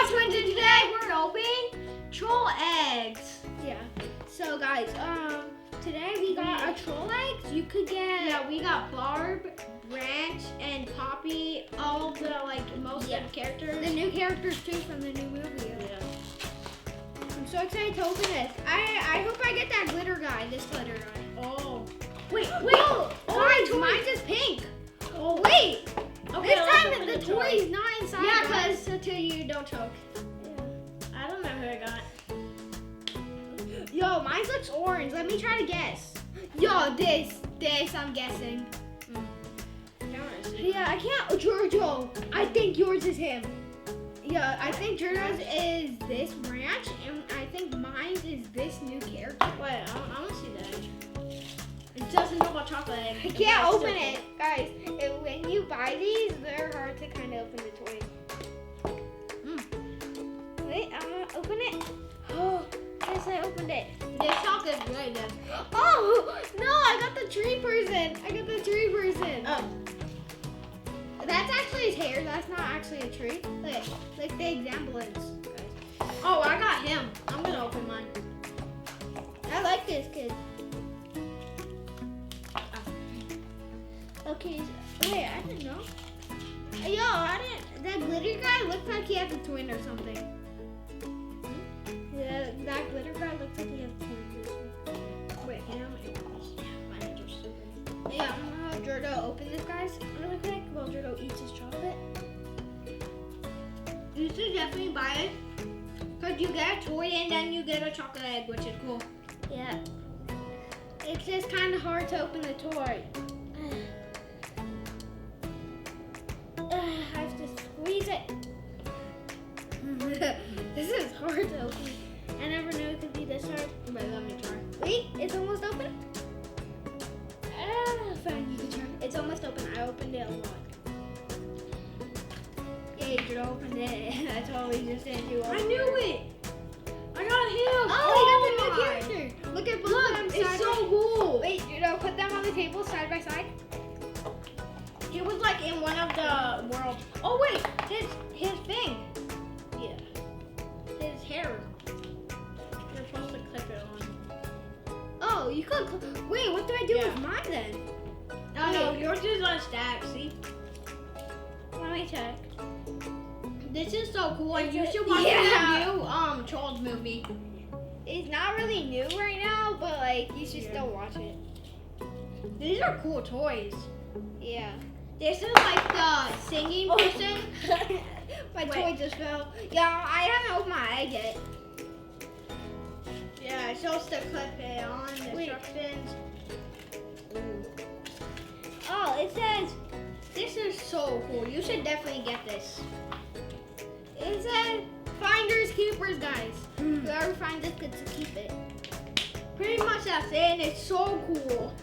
guys, friends, and today we're opening troll eggs. Yeah. So guys, today we got a troll eggs. You could get. Yeah, we got Barb, Branch, and Poppy. All the most of the characters. The new characters too from the new movie. Yeah. I'm so excited to open this. I hope I get that glitter guy. This glitter guy. Oh. Wait. Oh, orange. Mine's is pink. Oh. Wait. Okay, This time the toy is not inside. Yeah, guys. because until you don't choke. I don't know who I got. Yo, mine looks orange. Let me try to guess. Yo, this I'm guessing. Yeah, I can't. Giorgio, I think yours is him. Yeah, I think Giorgio's is this branch, and I think mine is this new character. Wait, I want to see that. It doesn't know about chocolate egg. I can't open it, guys. When you buy these, they're hard to kind of open the toys. Wait, I'm gonna open it. Oh, yes, I opened it. This chocolate's really good. Oh no, I got the tree person. Oh. That's actually his hair. That's not actually a tree. Like the example is. Oh, I got him. I'm gonna open mine. I like this kid. Okay, wait, I didn't know. Yo, that glitter guy looks like he has a twin or something. Yeah, that glitter guy looks like he has a twin. Wait, can I open this? My hands are stupid. Yeah, I'm gonna have Jordo open this, guys, really quick while Jordo eats his chocolate. You should definitely buy it. Because you get a toy and then you get a chocolate egg, which is cool. Yeah. It's just kind of hard to open the toy. I have to squeeze it. This is hard to open. I never knew it could be this hard. Wait, let me try. Wait, it's almost open. Fine, you can try. It's almost open. I opened it a lot. Yeah, you could open it. That's all we just didn't do. I knew it. I got him. Oh, he got the my. new character. Look at both Look, of them. it's side so by- cool. Wait, put them on the table side by side. He was like in one of the worlds. Oh wait, his thing. Yeah. His hair. You're supposed to clip it on. Oh, you could. Wait, what do I do Yeah. with mine then? No, yours is on stack, see? Let me check. This is so cool, and you Is it- should watch Yeah. the new Trolls movie. It's not really new right now, but you should still watch it. These are cool toys. Yeah. This is like the singing person. My Wait. toy just fell. Yeah, I haven't opened my egg yet. Yeah, it's supposed to clip it on the Wait. instructions. Oh, it says. This is so cool. You should definitely get this. It says finders keepers, guys. Whoever finds it gets to keep it. Pretty much that's it, and it's so cool.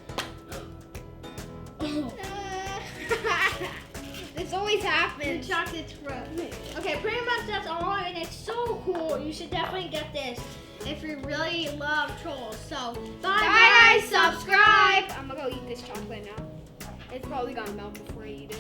This always The happens. chocolate's rough. Okay, pretty much that's all, and it's so cool. You should definitely get this if you really love trolls. So, Bye, guys. Subscribe. I'm gonna go eat this chocolate now. It's probably gonna melt before I eat it.